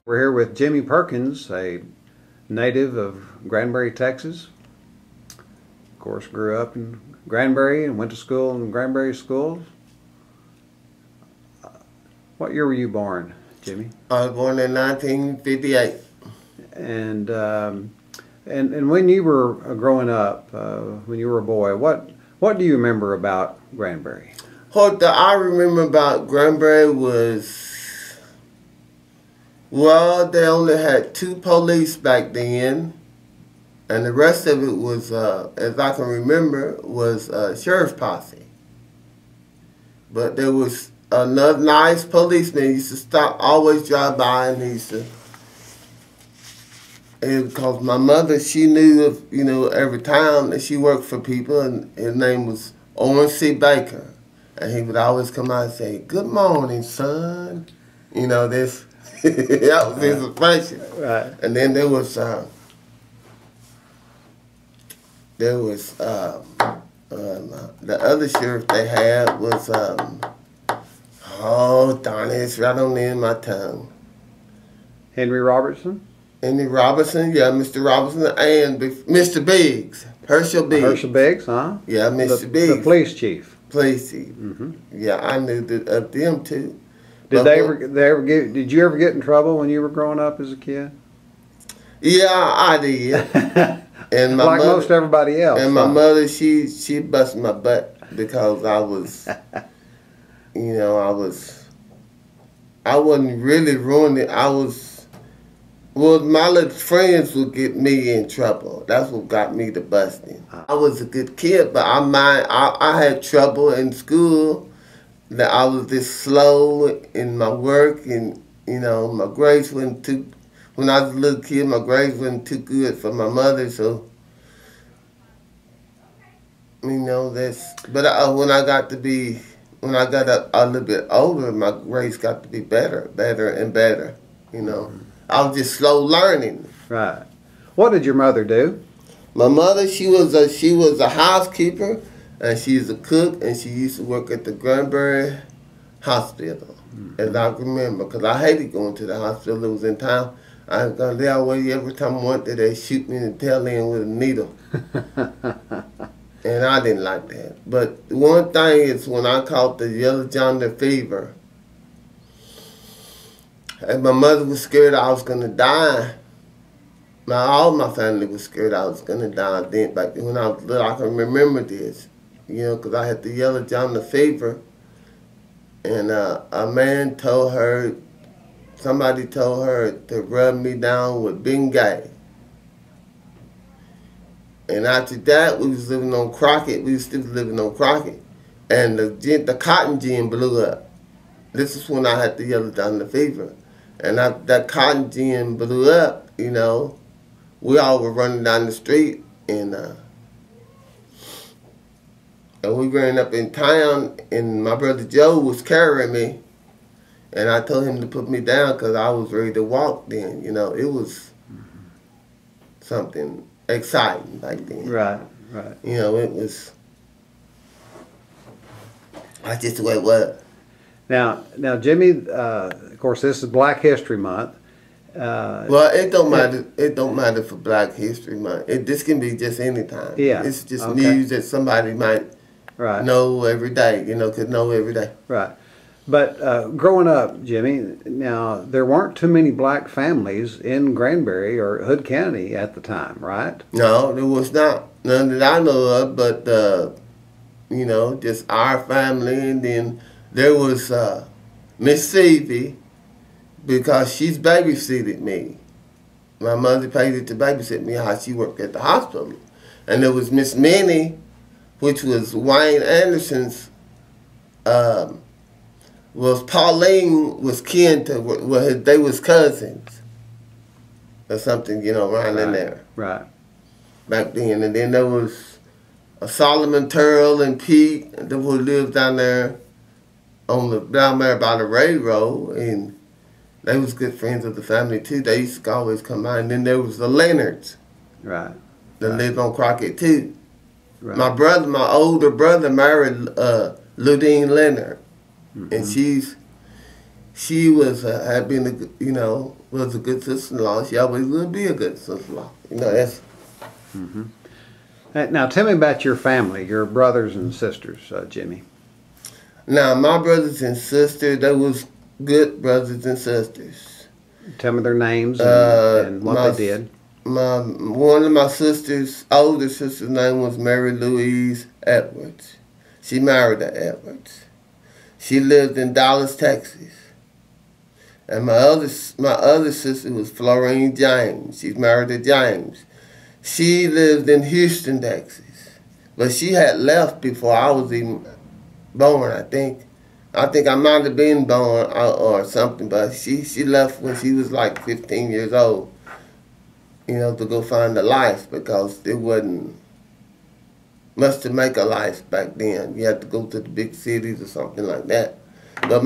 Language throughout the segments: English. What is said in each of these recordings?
We're here with Jimmy Perkins, a native of Granbury, Texas. Of course, grew up in Granbury and went to school in Granbury schools. What year were you born, Jimmy? I was born in 1958. And when you were growing up, when you were a boy, what do you remember about Granbury? What I remember about Granbury was, well, they only had 2 police back then, and the rest of it was, as I can remember, was sheriff's posse. But there was another nice policeman. He used to stop, always drive by, and he used to, because my mother, she knew of, every town that she worked for people, and his name was Owen C. Baker. And he would always come out and say, "Good morning, son." This, that was his expression. Right. And then there was the other sheriff they had was, oh, darn it, it's right on the end of my tongue. Henry Robertson? Henry Robertson, yeah, Mr. Robertson, and Mr. Biggs, Herschel Biggs. Herschel Biggs, huh? Yeah, Mr. Biggs. The police chief. Police chief. Mm-hmm. Yeah, I knew of them too. Did you ever get in trouble when you were growing up as a kid? Yeah, I did. And my like mother, most everybody else. And my mother, she busted my butt because I was, I wasn't really ruining it. Well, my little friends would get me in trouble. That's what got me to busting. I was a good kid, but I had trouble in school. That I was just slow in my work, and my grades weren't too. When I was a little kid, my grades weren't too good for my mother, so that's. But when I got a little bit older, my grades got to be better and better. I was just slow learning. Right. What did your mother do? My mother, she was a housekeeper, and she's a cook, and she used to work at the Granbury Hospital, as I remember, because I hated going to the hospital. It was in town. I was going there away every time I went there. They shoot me in the tail end with a needle, and I didn't like that. But one thing is when I caught the yellow jaundice fever. And my mother was scared I was going to die. All my family was scared I was going to die. Then, back when I was little, I can remember this, because I had the yellow jaundice fever. And somebody told her to rub me down with Bengay. And after that, we was living on Crockett. We was still living on Crockett. And the cotton gin blew up. This is when I had the yellow jaundice fever. And that cotton gin blew up, We all were running down the street, and we ran up in town, and my brother Joe was carrying me, and I told him to put me down because I was ready to walk then. It was something exciting back then. Right. It was, that's just the way it was. Now, Jimmy. Of course, this is Black History Month. Well, it don't matter. It don't matter for Black History Month. This can be just any time. Yeah. It's just news that somebody might know every day. Could know every day. Right. But growing up, Jimmy, now there weren't too many black families in Granbury or Hood County at the time, right? No, there was not. None that I know of. But just our family, and then there was Miss Stevie, because she's babysitted me. My mother paid to babysit me how she worked at the hospital. And there was Miss Minnie, which was Wayne Anderson's, Pauline was kin to, they was cousins or something, around in there. Right. Back then. And then there was Solomon Turl and Pete, who lived down there down there by the railroad, and they was good friends of the family too. They used to always come by. And then there was the Leonards. Right. That lived on Crockett too. Right. My older brother married Ludine Leonard. And she was had been was a good sister-in-law. She always will be a good sister-in-law. That's. Mm-hmm. Now tell me about your family, your brothers and sisters, Jimmy. Now my brothers and sisters, they was good brothers and sisters. Tell me their names and what they did. One of my sisters, older sister's name was Mary Louise Edwards. She married to Edwards. She lived in Dallas, Texas. And my other sister was Florine James. She's married to James. She lived in Houston, Texas. But she had left before I was even born, I think. I think I might have been born or something, but she left when she was like 15 years old, to go find a life, because there wasn't much to make a life back then. You had to go to the big cities or something like that. But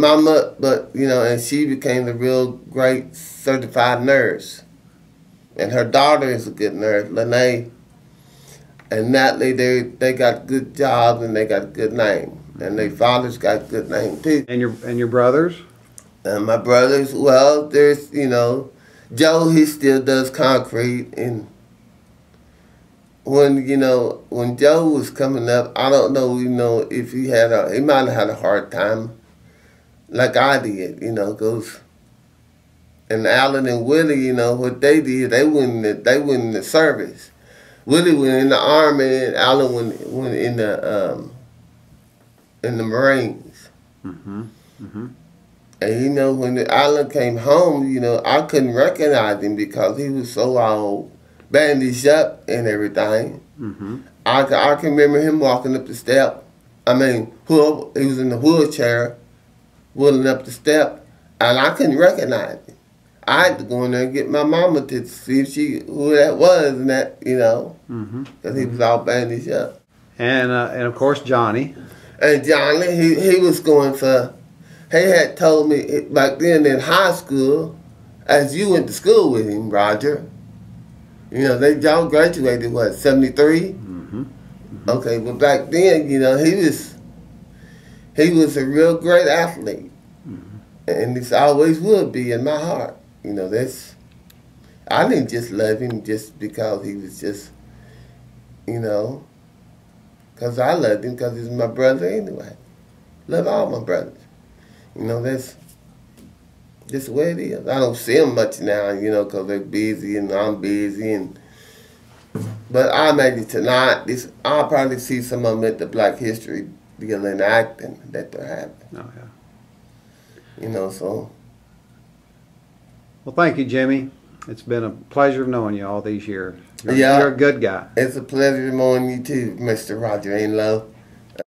and she became a real great certified nurse. And her daughter is a good nurse, Lene. And Natalie, they got good jobs and they got a good name. And their fathers got a good name too. And your brothers? And my brothers, well, there's, Joe, he still does concrete. And when Joe was coming up, I don't know, if he might have had a hard time like I did, because, and Alan and Willie, what they did, they went in the service. Willie went in the Army and Alan went in the Marines. Mm-hmm. Mm-hmm. And when Alan came home, I couldn't recognize him because he was so all bandaged up and everything. Mm-hmm. I can remember him walking up the step. I mean, he was in the wheelchair, wheeling up the step, and I couldn't recognize him. I had to go in there and get my mama to see who that was, and that, because he was all bandaged up. And of course Johnny. And Johnny, he was going for. He had told me back then in high school, as you went to school with him, Roger. Y'all graduated what, 73? Mm-hmm. Mm-hmm. Okay, but back then, he was a real great athlete, and he always would be in my heart. I didn't just love him just because he was just, because I loved him because he's my brother anyway. Love all my brothers. That's just the way it is. I don't see them much now, because they're busy and I'm busy. But I maybe tonight, I'll probably see some of them at the Black History deal in acting that they're having. Oh, yeah. So. Well, thank you, Jimmy. It's been a pleasure knowing you all these years. You're a good guy. It's a pleasure knowing you too, Mr. Roger Enlow.